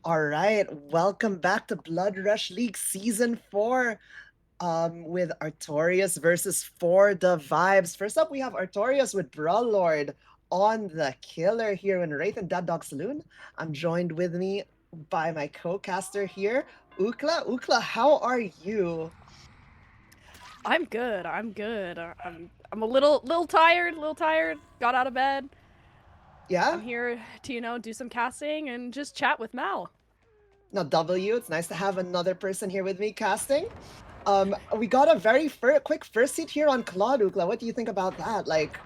All right, welcome back to Blood Rush League Season 4 with Artorias versus 4DaVibezzzz. First up, we have Artorias with Brawl Lord on the killer here in Wraith and Dead Dog Saloon. I'm joined with me by my co-caster here, Ukla. Ukla, how are you? I'm good. I'm good. I'm a little tired. Little tired. Got out of bed. Yeah? I'm here to do some casting and just chat with Mal. Now, W, it's nice to have another person here with me casting. We got a very quick first seat here on Claude, Ukla. What do you think about that? Like,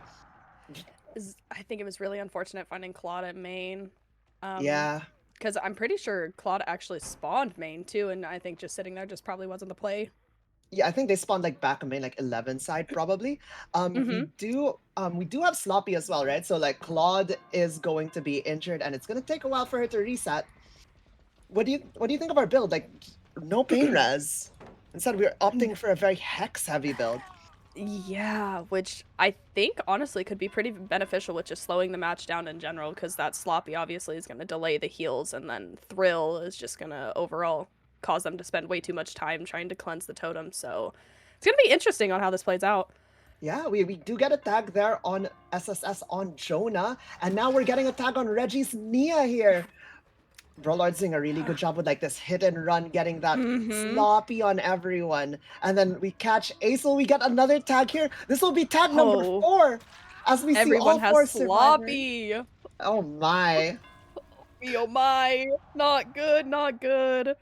I think it was really unfortunate finding Claude at main. yeah. Because I'm pretty sure Claude actually spawned main too, and I think just sitting there just probably wasn't the play. Yeah, I think they spawned like back on main, like 11 side probably. Mm-hmm. We do have Sloppy as well, right? So like Claude is going to be injured and it's gonna take a while for her to reset. What do you think of our build? Like no pain res. Instead, we're opting for a very hex heavy build. Yeah, which I think honestly could be pretty beneficial with just slowing the match down in general, because that Sloppy obviously is going to delay the heals, and then Thrill is just going to overall cause them to spend way too much time trying to cleanse the totem. So it's going to be interesting on how this plays out. Yeah, we do get a tag there on SSS on Jonah, and now we're getting a tag on Reggie's Nia here. Brollard's doing a really good job with like this hit and run, getting that sloppy on everyone. And then we catch Acel. We get another tag here. This will be tag number 4 as we see Everyone all has 4 Sloppy. survivors. Oh my. Oh my. Not good, not good.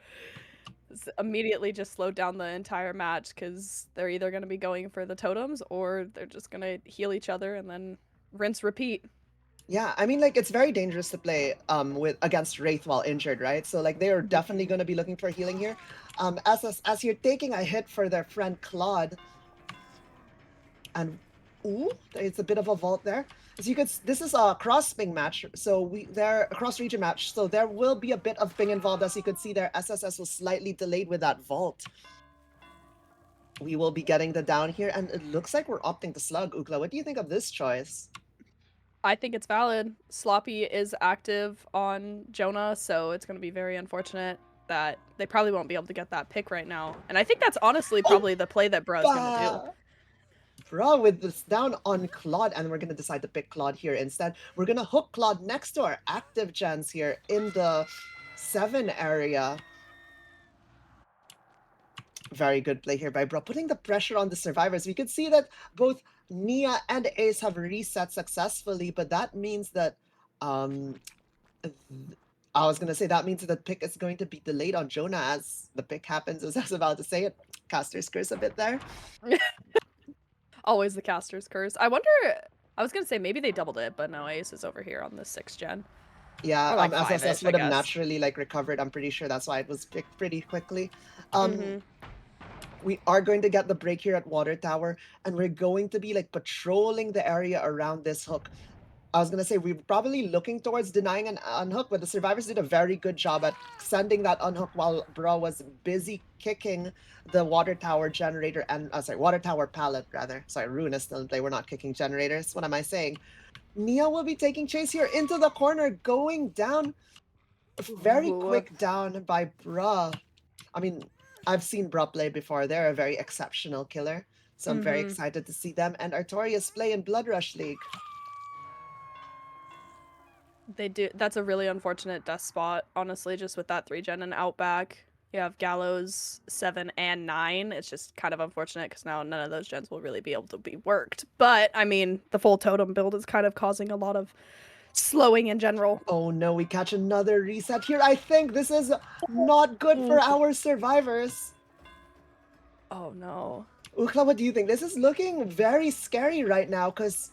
This immediately just slowed down the entire match because they're either going to be going for the totems or they're just going to heal each other and then rinse repeat. Yeah, I mean, like it's very dangerous to play with against Wraith while injured, right? So like they are definitely going to be looking for healing here. As you're taking a hit for their friend Claude, and ooh, it's a bit of a vault there. As you could, this is a cross ping match, so they're a cross region match, so there will be a bit of ping involved. As you could see there, SSS was slightly delayed with that vault. We will be getting the down here, and it looks like we're opting to slug. Ukla, what do you think of this choice? I think it's valid. Sloppy is active on Jonah, so it's going to be very unfortunate that they probably won't be able to get that pick right now. And I think that's honestly probably the play that Bruh's going to do. Bruh, with this down on Claude, and we're going to decide to pick Claude here instead. We're going to hook Claude next to our active gens here in the 7 area. Very good play here by Bruh, putting the pressure on the survivors. We could see that both Nia and Ace have reset successfully, but that means that I was gonna say that means that the pick is going to be delayed on Jonah as the pick happens, as I was about to say it. Caster's curse a bit there. Always the caster's curse. I wonder, I was going to say maybe they doubled it, but no, Ace is over here on the 6th gen. Yeah, like SSS 5-ish, would I have guess. naturally like recovered. I'm pretty sure that's why it was picked pretty quickly. We are going to get the break here at Water Tower, and we're going to be like patrolling the area around this hook. I was gonna say we're probably looking towards denying an unhook, but the survivors did a very good job at sending that unhook while Bro was busy kicking the water tower generator and water tower pallet rather. Sorry, Rune is still in play. We're not kicking generators. What am I saying? Nia will be taking chase here into the corner, going down. Very quick down by Bra. I mean, I've seen Bra play before. They're a very exceptional killer. So I'm very excited to see them and Artorias play in Blood Rush League. They do. That's a really unfortunate death spot, honestly, just with that 3-gen and Outback. You have Gallows 7 and 9. It's just kind of unfortunate because now none of those gens will really be able to be worked. But, I mean, the full totem build is kind of causing a lot of slowing in general. Oh no, we catch another reset here. I think this is not good for our survivors. Oh no. Ukla, what do you think? This is looking very scary right now because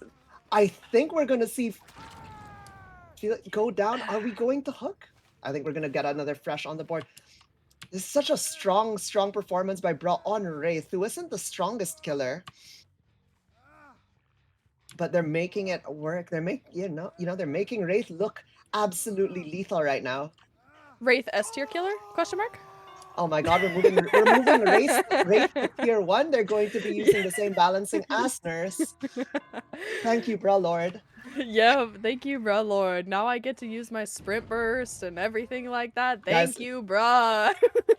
I think we're going to see go down. Are we going to hook? I think we're going to get another fresh on the board. This is such a strong performance by Bra on Wraith, who isn't the strongest killer. But they're making it work. They're they're making Wraith look absolutely lethal right now. Wraith S tier killer? Question mark? Oh my god, we're moving Wraith to tier 1. They're going to be using the same balancing as Nurse. Thank you, Bra Lord. Yeah, thank you, bruh Lord. Now I get to use my sprint burst and everything like that. Guys, Thank you, bruh.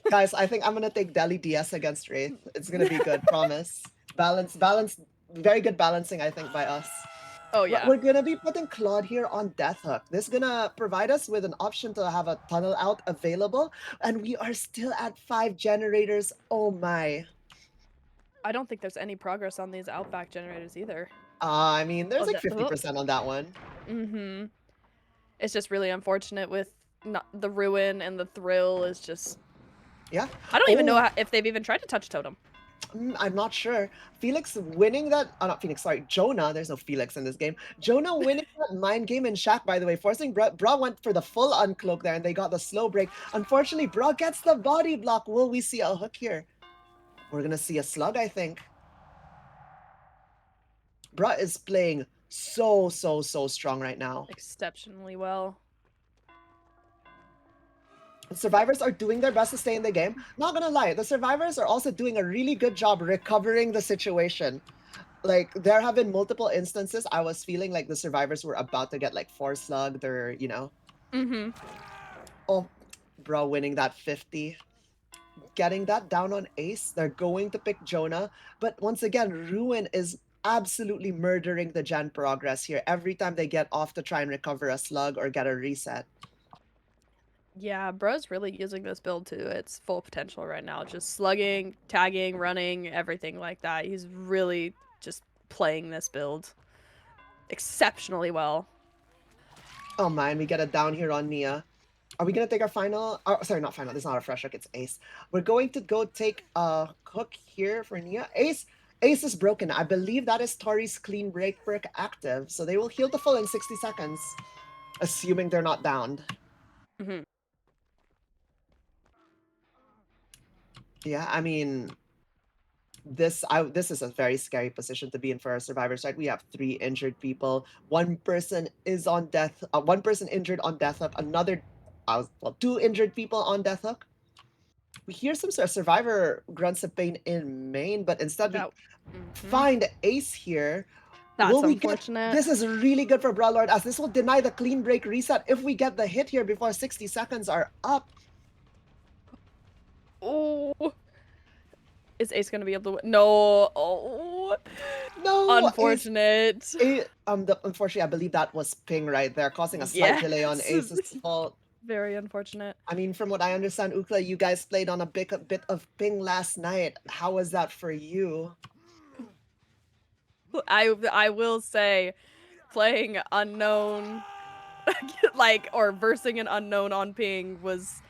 guys, I think I'm gonna take Deli DS against Wraith. It's gonna be good, promise. Balance, very good balancing, I think, by us. Oh But yeah. we're gonna be putting Claude here on Death Hook. This is gonna provide us with an option to have a tunnel out available, and we are still at 5 generators. Oh my. I don't think there's any progress on these outback generators either. I mean, there's Oh, like the, oh. 50% on that one. Mm-hmm. It's just really unfortunate with not the ruin and the thrill is just. Yeah. I don't even know Oh, if they've even tried to touch totem. I'm not sure. Felix winning that, not Felix, sorry, Jonah. There's no Felix in this game. Jonah winning that mind game in Shack, by the way, forcing Bra went for the full uncloak there and they got the slow break. Unfortunately, Bra gets the body block. Will we see a hook here? We're gonna see a slug, I think. Bra is playing so strong right now. Exceptionally well. The survivors are doing their best to stay in the game. Not gonna lie, the survivors are also doing a really good job recovering the situation. Like, there have been multiple instances I was feeling like the survivors were about to get like 4 slugged or, you know. Mm-hmm. Oh, bro, winning that 50. Getting that down on Ace. They're going to pick Jonah. But once again, Ruin is absolutely murdering the gen progress here every time they get off to try and recover a slug or get a reset. Yeah, bro's really using this build to its full potential right now. Just slugging, tagging, running, everything like that. He's really just playing this build exceptionally well. Oh man, we get it down here on Nia. Are we gonna take our final? Oh, sorry, not final. This is not a fresh hook. It's Ace. We're going to go take a hook here for Nia. Ace is broken. I believe that is Tori's clean break perk active, so they will heal the full in 60 seconds, assuming they're not downed. Mm-hmm. Yeah, I mean, this is a very scary position to be in for our survivors, right? We have 3 injured people. One person is on death. One person injured on death hook. Another, well, 2 injured people on death hook. We hear some sort of survivor grunts of pain in main, but instead we find Ace here. That's Will we unfortunate. This is really good for Brawlord, as this will deny the clean break reset if we get the hit here before 60 seconds are up. Oh. Is Ace gonna be able to win? No. Oh. No, Unfortunate. Unfortunately, I believe that was ping right there, causing a slight delay on Ace's fault. Very unfortunate. I mean, from what I understand, Ukla, you guys played on a bit of ping last night. How was that for you? I will say, playing unknown, like, or versing an unknown on ping was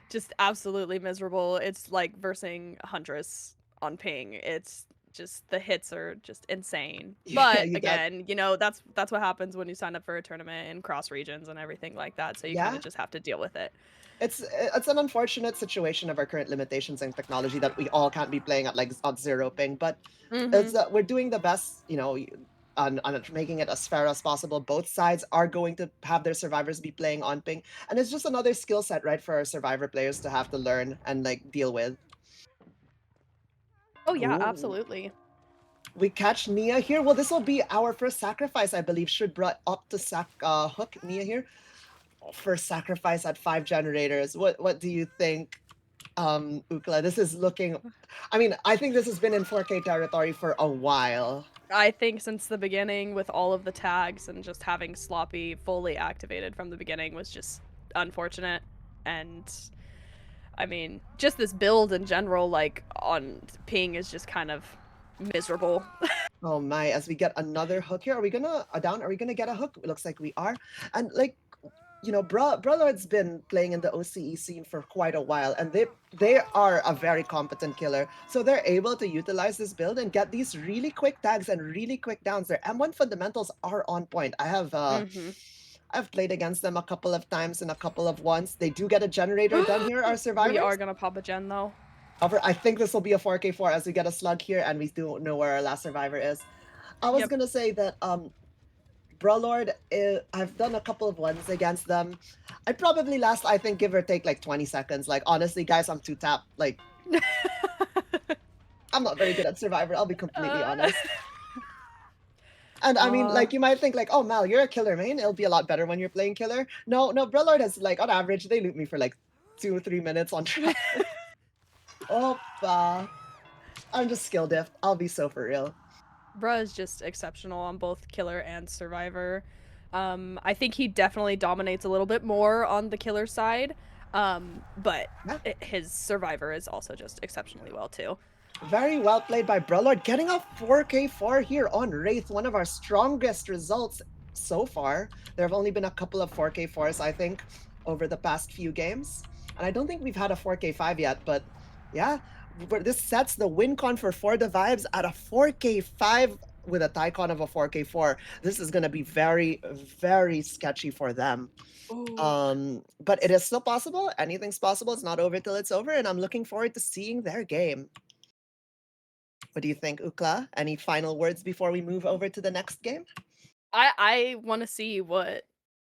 just absolutely miserable. It's like versing Huntress on ping. It's just the hits are just insane. But again, you know, that's what happens when you sign up for a tournament in cross regions and everything like that. So you kind of just have to deal with it. It's an unfortunate situation of our current limitations and technology that we all can't be playing at like on 0 ping, but it's we're doing the best, you know, on making it as fair as possible. Both sides are going to have their survivors be playing on ping, and it's just another skill set, right, for our survivor players to have to learn and like deal with. Oh yeah, absolutely. We catch Nia here. Well, this will be our first sacrifice, I believe. Should brought up to hook Nia here. First sacrifice at 5 generators. What do you think, Ukla? This is looking. I mean, I think this has been in 4K territory for a while. I think since the beginning, with all of the tags and just having Sloppy fully activated from the beginning was just unfortunate. And I mean, just this build in general, like on ping, is just kind of miserable. Oh my, as we get another hook here, are we gonna down? Are we gonna get a hook? It looks like we are. And like, you know, Bralord's been playing in the OCE scene for quite a while, and they are a very competent killer. So they're able to utilize this build and get these really quick tags and really quick downs. Their M1 fundamentals are on point. I've played against them a couple of times and a couple of ones. They do get a generator done here, our survivors. We are gonna pop a gen though. However, I think this will be a 4K4 as we get a slug here and we do know where our last survivor is. I was gonna say that Brawlord, I've done a couple of ones against them. I'd probably last, I think, give or take like 20 seconds. Like, honestly, guys, I'm too tapped. Like, I'm not very good at Survivor, I'll be completely honest. And I mean, like, you might think like, oh, Mal, you're a killer main. It'll be a lot better when you're playing killer. No, Brillard has, like, on average, they loot me for like 2 or 3 minutes on track. Opa. I'm just skill diff. I'll be so for real. Bruh is just exceptional on both killer and survivor. I think he definitely dominates a little bit more on the killer side, but Yeah. his survivor is also just exceptionally well too. Very well played by Brillard, getting a 4K4 here on Wraith, one of our strongest results so far. There have only been a couple of 4K4s, I think, over the past few games. And I don't think we've had a 4K5 yet, but yeah, this sets the win con for 4DaVibezzzz at a 4K5 with a tie con of a 4K4. This is going to be very, very sketchy for them. But it is still possible. Anything's possible. It's not over till it's over, and I'm looking forward to seeing their game. What do you think, Ukla? Any final words before we move over to the next game? I want to see what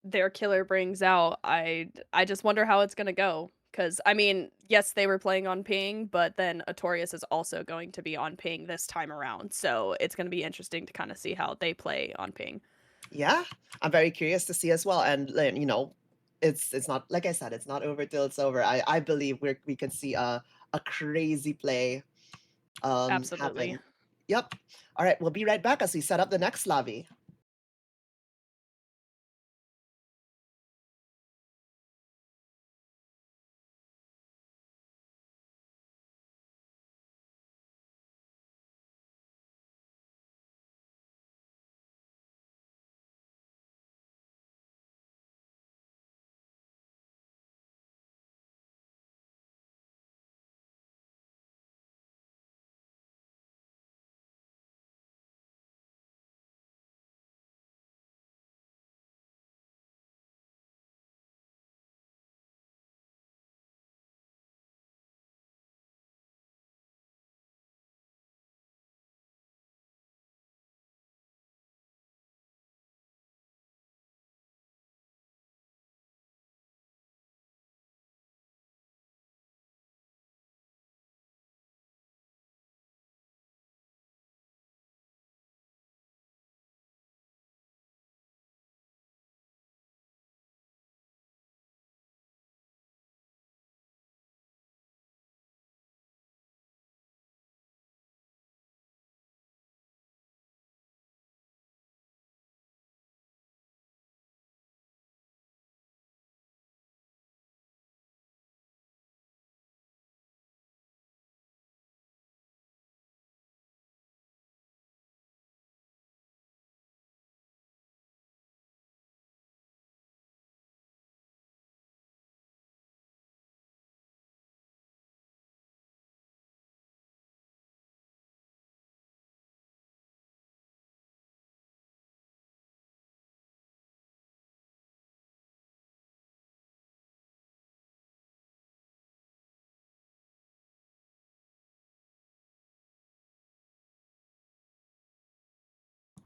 their killer brings out. I just wonder how it's gonna go. Cause I mean, yes, they were playing on ping, but then Artorias is also going to be on ping this time around. So it's gonna be interesting to kind of see how they play on ping. Yeah, I'm very curious to see as well. And you know, it's not, like I said, it's not over till it's over. I believe we could see a crazy play Absolutely. happen. Yep. All right, we'll be right back as we set up the next lobby.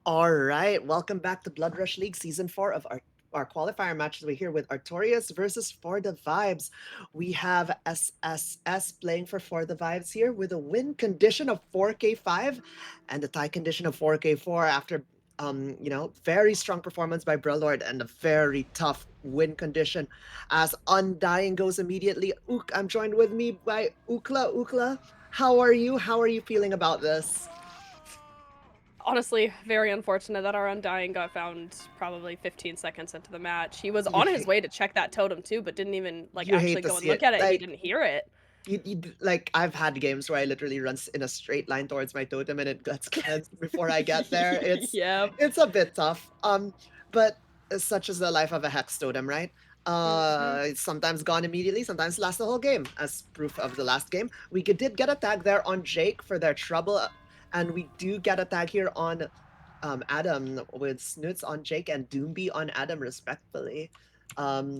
All right, welcome back to Blood Rush League Season 4 of our qualifier matches. We're here with Artorias versus 4DaVibezzzz. We have SSS playing for 4DaVibezzzz here with a win condition of 4K5 and a tie condition of 4K4 after you know, very strong performance by Brillard and a very tough win condition as Undying goes immediately. I'm joined with me by Ukla. Ukla, how are you? How are you feeling about this? Honestly, very unfortunate that our Undying got found probably 15 seconds into the match. He was on his way to check that totem too, but didn't even like You hate actually to go and see look it. at it. He Like, didn't hear it. like I've had games where I literally run in a straight line towards my totem and it gets cleansed before I get there. Yeah. It's a bit tough. But such is the life of a hex totem, right? It's sometimes gone immediately, sometimes lasts the whole game, as proof of the last game. We did get a tag there on Jake for their trouble, and we do get a tag here on Adam with Snoots on Jake and Doomby on Adam, respectfully. I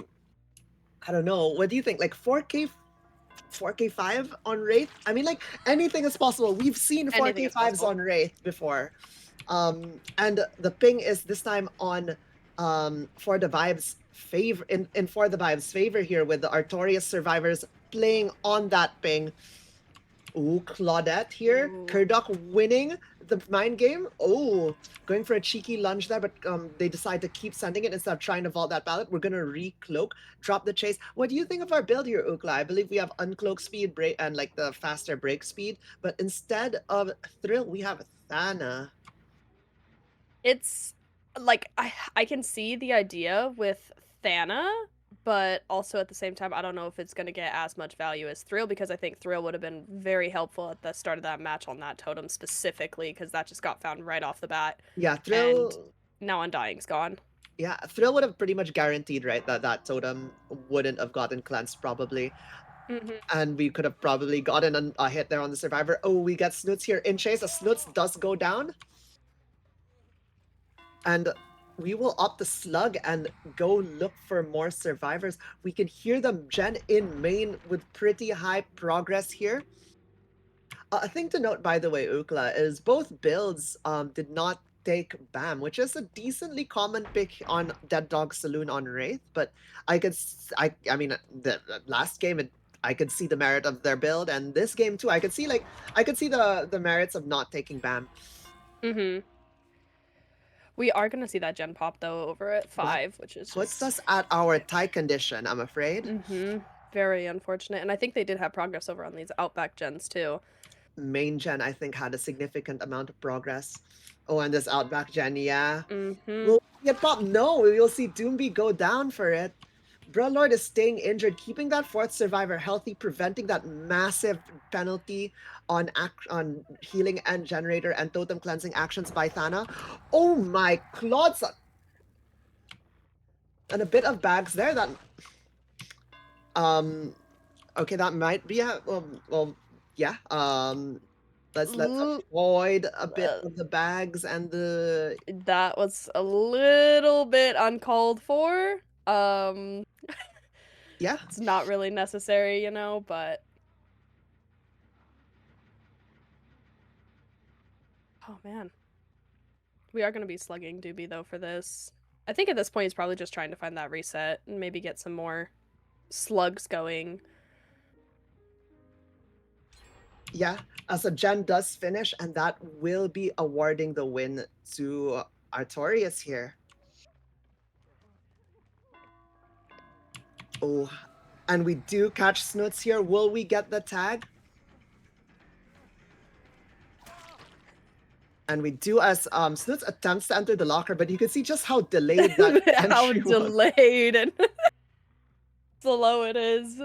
don't know. What do you think? Like 4K5 on Wraith? I mean, like, anything is possible. We've seen 4K5s on Wraith before. And the ping is this time on 4DaVibezzzz favor in 4DaVibezzzz favor here with the Artorias survivors playing on that ping. Ooh, Claudette here. Ooh. Kurdok winning the mind game. Oh, going for a cheeky lunge there, but they decide to keep sending it instead of trying to vault that pallet. We're gonna re-cloak, drop the chase. What do you think of our build here, Ukla? I believe we have uncloak speed, break, and like the faster break speed, but instead of Thrill, we have Thana. It's like I can see the idea with Thana, but also at the same time, I don't know if it's going to get as much value as Thrill, because I think Thrill would have been very helpful at the start of that match on that totem specifically, because that just got found right off the bat. Yeah, And Thrill. now Undying's gone. Yeah, Thrill would have pretty much guaranteed, right, that that totem wouldn't have gotten cleansed probably. And we could have probably gotten a hit there on the survivor. Oh, we get Snoots here in chase. A Snoots does go down. And we will opt the slug and go look for more survivors. We can hear them gen in main with pretty high progress here. A thing to note, by the way, Ukla, is both builds did not take BAM, which is a decently common pick on Dead Dog Saloon on Wraith. But I could, I mean, the last game, I could see the merit of their build, and this game too, I could see the merits of not taking BAM. We are going to see that gen pop, though, over at 5, which is Puts just... us at our tie condition, I'm afraid. Very unfortunate. And I think they did have progress over on these Outback gens, too. Main gen, I think, had a significant amount of progress. Oh, and this Outback gen, yeah. Will we get pop? No, we will see Doomby go down for it. Broodlord is staying injured, keeping that fourth survivor healthy, preventing that massive penalty on healing and generator and totem cleansing actions by Thana. Oh my Claude! And a bit of bags there that... Okay, that might be a... Well, yeah. Let's avoid a bit of the bags and the... That was a little bit uncalled for. Yeah. It's not really necessary, you know, but... Oh, man. We are going to be slugging Doobie, though, for this. I think at this point he's probably just trying to find that reset and maybe get some more slugs going. Yeah, as a gen does finish, and that will be awarding the win to Artorias here. Oh, and we do catch Snoots here. Will we get the tag? And we do, as Snoots attempts to enter the locker, but you can see just how delayed that how entry delayed and slow it is.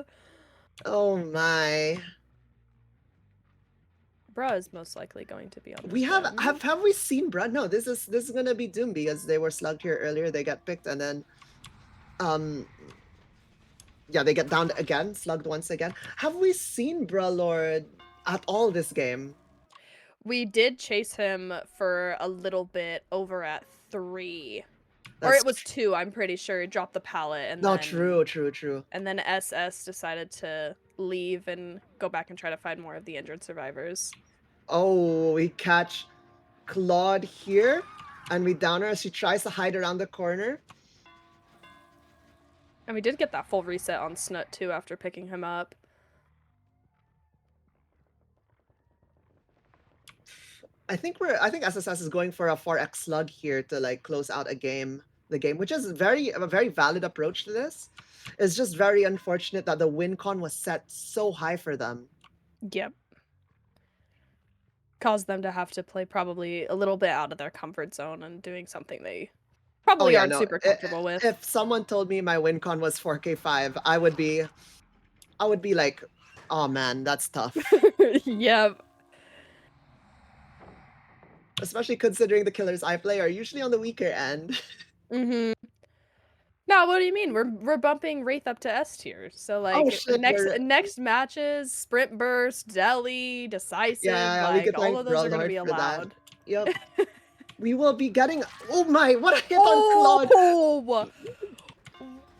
Oh my. Bruh is most likely going to be on this We have gen. we seen Bruh? No, this is gonna be Doom because they were slugged here earlier. They got picked and then yeah, they get downed again, slugged once again. Have we seen Bralord at all this game? We did chase him for a little bit over at 3. That's or it was 2, I'm pretty sure. He dropped the pallet and then... true. And then SS decided to leave and go back and try to find more of the injured survivors. Oh, we catch Claude here, and we down her as she tries to hide around the corner. And we did get that full reset on Snut, too, after picking him up. I think SSS is going for a 4x slug here to like close out the game, which is a very valid approach to this. It's just very unfortunate that the win con was set so high for them. Yep. Caused them to have to play probably a little bit out of their comfort zone and doing something they probably aren't super comfortable with. If someone told me my win con was 4K5, I would be like, oh man, that's tough. Yep. Especially considering the killers I play are usually on the weaker end. No, what do you mean? We're bumping Wraith up to S tier. So like next matches, Sprint Burst, Deli, Decisive, like all of those are gonna be allowed. Yep. We will be getting... Oh my, what a hit on Claude! Oh,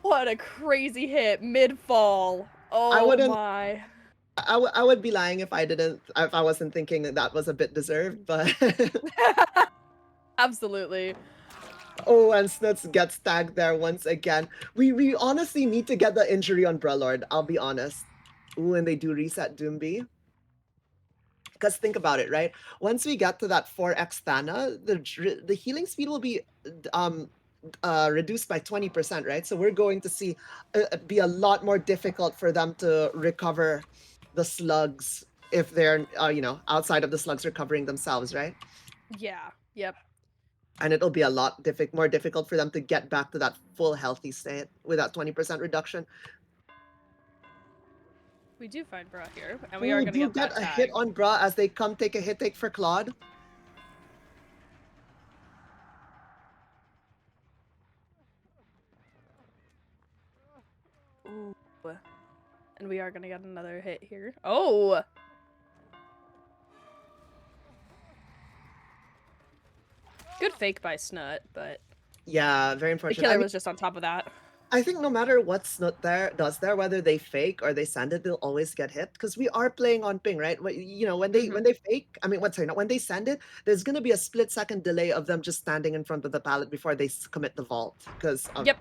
what a crazy hit mid-fall. Oh my. I would be lying if I wasn't thinking that was a bit deserved, but... Absolutely. Oh, and Snuts gets tagged there once again. We honestly need to get the injury on Bralord, I'll be honest. Ooh, and they do reset Doomby. Because think about it, right? Once we get to that 4x Thana, the healing speed will be reduced by 20%, right? So we're going to see be a lot more difficult for them to recover the slugs if they're outside of the slugs recovering themselves, right? Yeah. Yep. And it'll be a lot more difficult for them to get back to that full healthy state with that 20% reduction. We do find Bra here, and we Ooh, are we gonna do get get that a hit tag. on Bra as they come take a hit take for Claude. Ooh. And we are gonna get another hit here. Oh! Good fake by Snut, but Yeah, very the unfortunate. I killer mean, was just on top of that. I think no matter what Snoot does there, whether they fake or they send it, they'll always get hit because we are playing on ping, right? When they Mhm. when they fake, I mean, what sorry, not when they send it, there's gonna be a split-second delay of them just standing in front of the pallet before they commit the vault because of. Yep.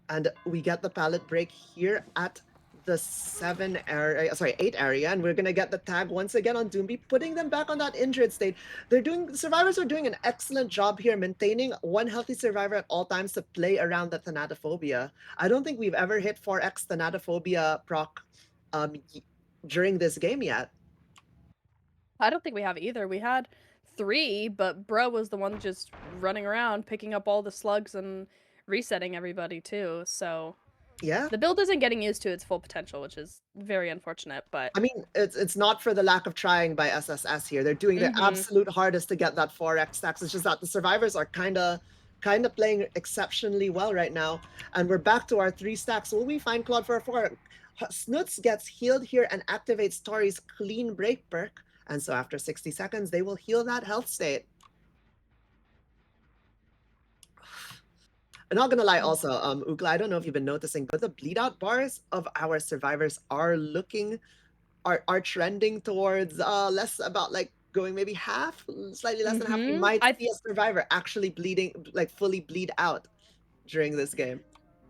And we get the pallet break here at the 8 area, and we're gonna get the tag once again on Doomby, putting them back on that injured state. Survivors are doing an excellent job here, maintaining one healthy survivor at all times to play around the Thanatophobia. I don't think we've ever hit 4x Thanatophobia proc during this game yet. I don't think we have either. We had 3, but Bro was the one just running around, picking up all the slugs and resetting everybody too, so Yeah. the build isn't getting used to its full potential, which is very unfortunate, but I mean, it's not for the lack of trying by SSS here. They're doing their Mhm. absolute hardest to get that 4x stacks. It's just that the survivors are kind of playing exceptionally well right now. And we're back to our 3 stacks. Will we find Claude for a 4? Snoots gets healed here and activates Tori's clean break perk. And so after 60 seconds, they will heal that health state. I'm not gonna lie also, Ugla, I don't know if you've been noticing, but the bleed out bars of our survivors are trending towards less about like going maybe half, slightly less than half. We Mhm. might see a survivor actually bleeding, like fully bleed out during this game.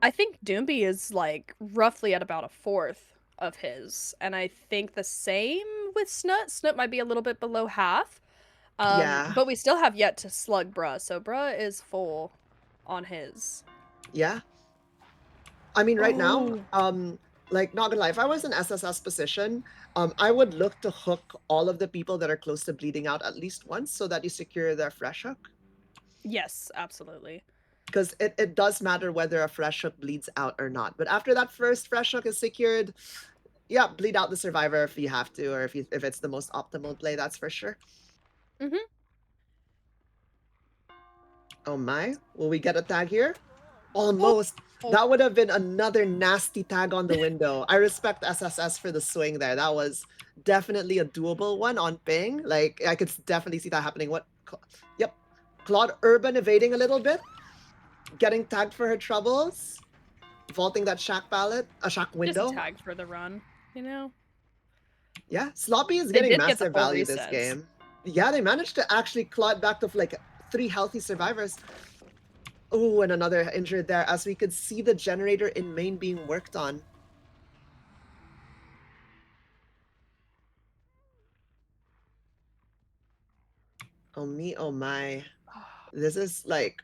I think Doomby is, like, roughly at about a fourth of his, and I think the same with Snut. Snut might be a little bit below half, Yeah, but we still have yet to slug Bruh, so Bruh is full on his. yeah. I mean, right now, Oh. like not gonna lie, if I was in SSS position, I would look to hook all of the people that are close to bleeding out at least once so that you secure their fresh hook. Yes, absolutely. Because it does matter whether a fresh hook bleeds out or not. But after that first fresh hook is secured, yeah, bleed out the survivor if you have to, or if it's the most optimal play, that's for sure. Mhm. Oh my, will we get a tag here? Oh. Almost. That would have been another nasty tag on the window. I respect SSS for the swing there. That was definitely a doable one on ping. Like, I could definitely see that happening. Yep. Claude Urban evading a little bit. Getting tagged for her troubles. Vaulting that shack a shack Just window. tag for the run, you know? Yeah, Sloppy is They getting did get the massive full value this resets. game. Yeah, they managed to actually claw it back to like 3 healthy survivors. Oh, and another injured there, as we could see the generator in main being worked on. Oh me, oh my. This is like,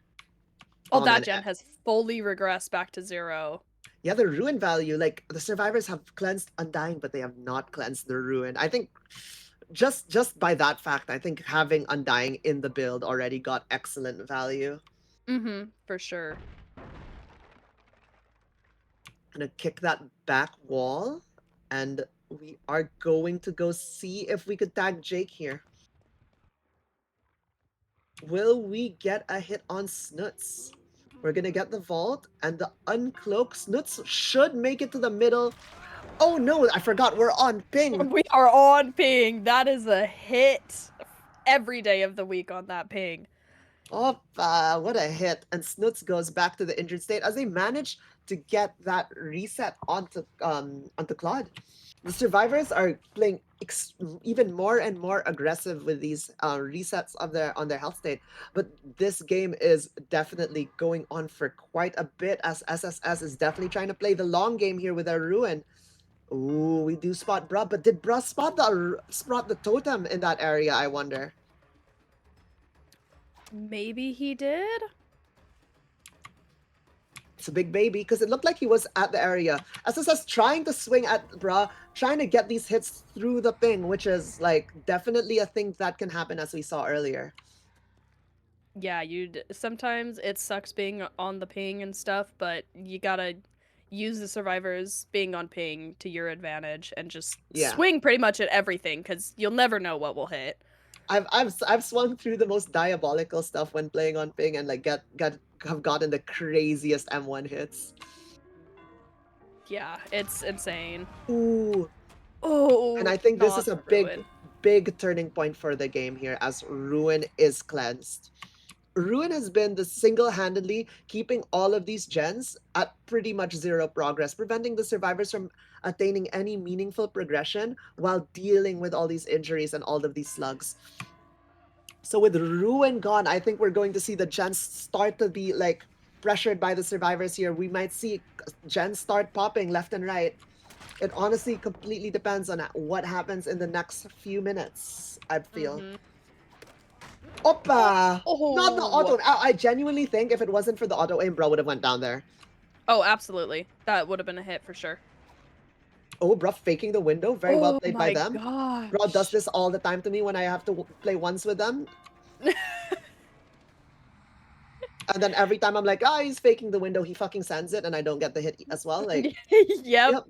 Oh, oh that man. gen has fully regressed back to 0. Yeah, the ruin value, like the survivors have cleansed Undying, but they have not cleansed the ruin. I think just by that fact, I think having Undying in the build already got excellent value. Mhm, for sure. Gonna kick that back wall, and we are going to go see if we could tag Jake here. Will we get a hit on Snoots? We're gonna get the vault and the uncloak. Snoots should make it to the middle. Oh no, I forgot we're on ping. We are on ping. That is a hit every day of the week on that ping. Oh, what a hit. And Snoots goes back to the injured state as they manage to get that reset onto Claude. The survivors are playing even more and more aggressive with these resets of their health state. But this game is definitely going on for quite a bit as SSS is definitely trying to play the long game here with their ruin. Ooh, we do spot bruh, but did bruh spot the totem in that area, I wonder? Maybe he did? It's a big baby, because it looked like he was at the area. SSS trying to swing at bruh, trying to get these hits through the ping, which is, like, definitely a thing that can happen, as we saw earlier. Yeah, sometimes it sucks being on the ping and stuff, but you gotta use the survivors being on ping to your advantage and just Yeah. swing pretty much at everything, because you'll never know what will hit. I've swung through the most diabolical stuff when playing on ping and like have gotten the craziest M1 hits. Yeah, it's insane. Ooh, and Oh, I think this not is a the ruin. big turning point for the game here as Ruin is cleansed. Ruin has been the single-handedly keeping all of these gens at pretty much zero progress, preventing the survivors from attaining any meaningful progression while dealing with all these injuries and all of these slugs. So with Ruin gone, I think we're going to see the gens start to be like pressured by the survivors here. We might see gens start popping left and right. It honestly completely depends on what happens in the next few minutes, I'd feel. Mm-hmm. Oppa! Not the Oh, auto. I genuinely think if it wasn't for the auto aim, bro would have went down there. oh, absolutely. That would have been a hit for sure. Oh, bro faking the window. Very well Oh played by my them. Bro does gosh. this all the time to me when I have to play ones with them. And then every time I'm like, oh, he's faking the window, he fucking sends it, and I don't get the hit as well. Like, Yep. yep.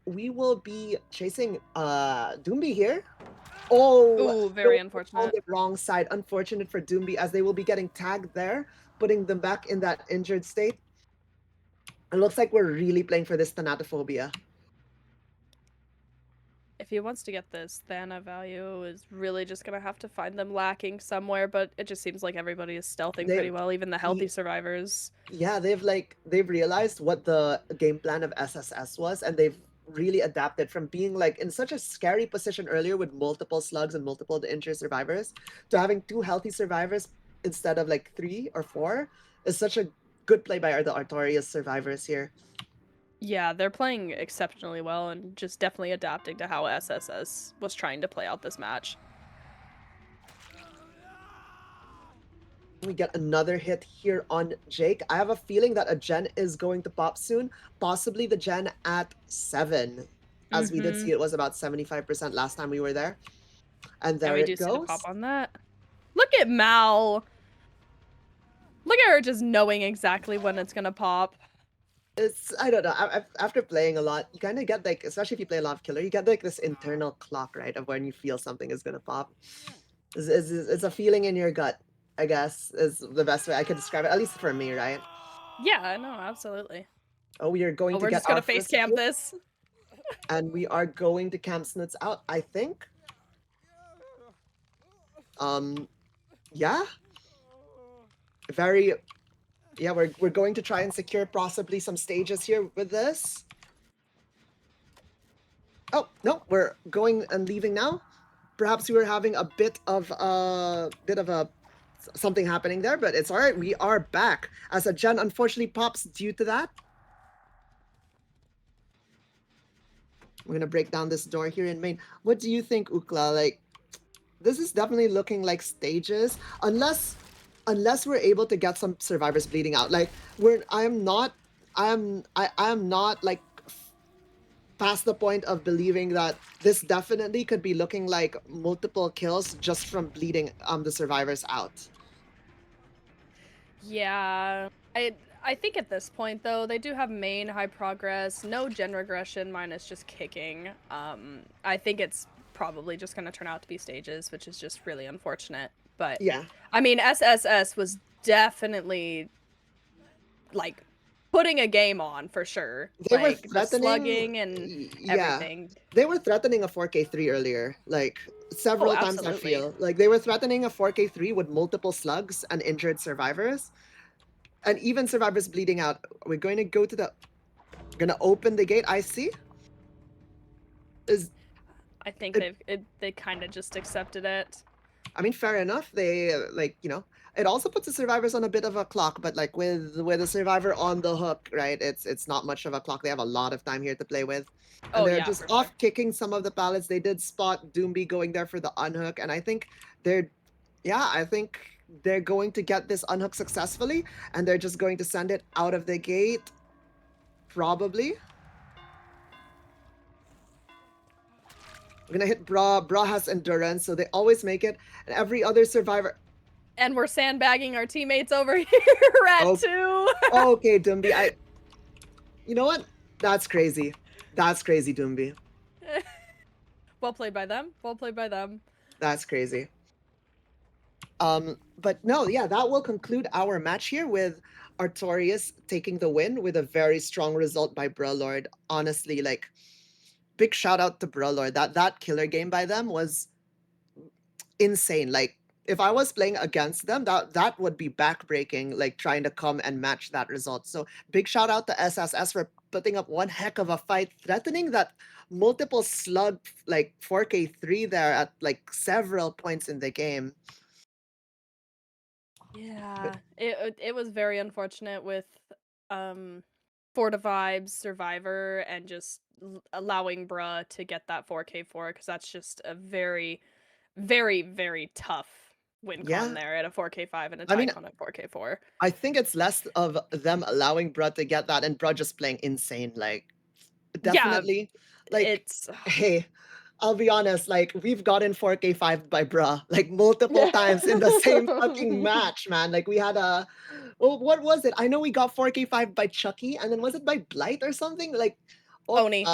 We will be chasing Doomby here. Oh, Ooh, no, very on unfortunate. the wrong side. Unfortunate for Doomby, as they will be getting tagged there, putting them back in that injured state. It looks like we're really playing for this Thanatophobia. If he wants to get this, Thana value is really just gonna have to find them lacking somewhere, but it just seems like everybody is stealthing They, pretty well, even the healthy survivors. yeah, they've realized what the game plan of SSS was, and they've really adapted from being like in such a scary position earlier with multiple slugs and multiple injured survivors to having two healthy survivors instead of like 3 or 4 is such a good play by the Artorias survivors here. Yeah, they're playing exceptionally well and just definitely adapting to how SSS was trying to play out this match. We get another hit here on Jake. I have a feeling that a gen is going to pop soon, possibly the gen at 7. As we did see, it was about 75% last time we were there. And there And we do it see the goes. pop on that. Look at Mal! Look at her just knowing exactly when it's gonna pop. It's, I don't know, after playing a lot, you kind of get like, especially if you play a lot of killer, you get like this internal clock, right, of when you feel something is going to pop. It's a feeling in your gut, I guess, is the best way I could describe it, at least for me, right? Yeah, no, absolutely. Oh, we are going Oh, to we're get just gonna our face first camp kill, this. and we are going to camp Snoots out, I think. Yeah. Very, yeah, we're going to try and secure possibly some stages here with this. Oh, no, we're going and leaving now. Perhaps we were having a bit of something happening there, but it's all right. We are back as a gen unfortunately pops due to that. We're gonna break down this door here in main. What do you think, Ukla? Like, this is definitely looking like stages, unless we're able to get some survivors bleeding out. Like, I am not like past the point of believing that this definitely could be looking like multiple kills just from bleeding the survivors out. Yeah. I think at this point though, they do have main high progress, no gen regression minus just kicking. I think it's probably just gonna turn out to be stages, which is just really unfortunate. But Yeah. I mean SSS was definitely like putting a game on for sure. They were Like the threatening, slugging and yeah. everything. They were threatening a 4K3 earlier, like Oh, several times I absolutely. feel. Like they were threatening a 4K3 with multiple slugs and injured survivors. And even survivors bleeding out. We're going to go to the gonna open the gate. I see. Is I think it, they kind of just accepted it. I mean, fair enough. They like, you know, it also puts the survivors on a bit of a clock, but like with a survivor on the hook, right? It's not much of a clock. They have a lot of time here to play with. And Oh they're yeah, just for sure. off kicking some of the pallets. They did spot Doomby going there for the unhook, and I think they're yeah, I think they're going to get this unhook successfully, and they're just going to send it out of the gate. Probably. We're gonna hit Bra. Bra has endurance, so they always make it. And every other survivor. And we're sandbagging our teammates over here at Oh, 2. okay, Doomby. You know what? That's crazy. That's crazy, Doomby. Well played by them. Well played by them. That's crazy. But no, yeah, that will conclude our match here with Artorias taking the win with a very strong result by Brulord. Honestly, like big shout out to Brulord. That killer game by them was insane. Like if I was playing against them, that would be backbreaking, like trying to come and match that result. So big shout out to SSS for putting up one heck of a fight, threatening that multiple slug like 4K3 there at like several points in the game. But Yeah, it was very unfortunate with um 4DaVibezzzz Survivor and just allowing Bruh to get that 4K4 because that's just a very, very, very tough win con yeah, there at a 4K5 and a I mean, Tycon at 4K4. I think it's less of them allowing Bruh to get that and Bruh just playing insane. Like Yeah, definitely, like it's hey, I'll be honest, like we've gotten 4K5 by Bruh like multiple times in the same fucking match, man. Like we had a well, what was it? I know we got 4K5 by Chucky, and then was it by Blight or something? Like oh Oni.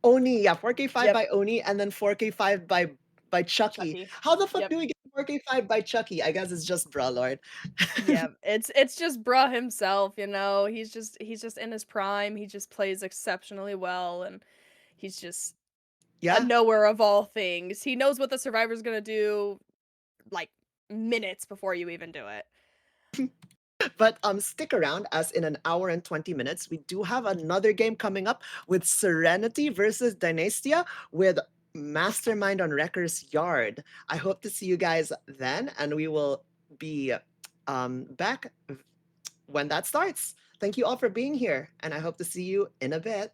Oni, yeah, 4K5 Yep, by Oni, and then 4K5 by Chucky. Chucky. How the fuck Yep. do we get 4K5 by Chucky? I guess it's just Bruh Lord. Yeah, it's just Bruh himself, you know. He's just in his prime. He just plays exceptionally well and he's just a Yeah. knower of all things. He knows what the survivor's gonna do like minutes before you even do it. But stick around as in an hour and 20 minutes we do have another game coming up with Serenity versus Dynastia with Mastermind on Wrecker's Yard. I hope to see you guys then, and we will be back when that starts. Thank you all for being here, and I hope to see you in a bit.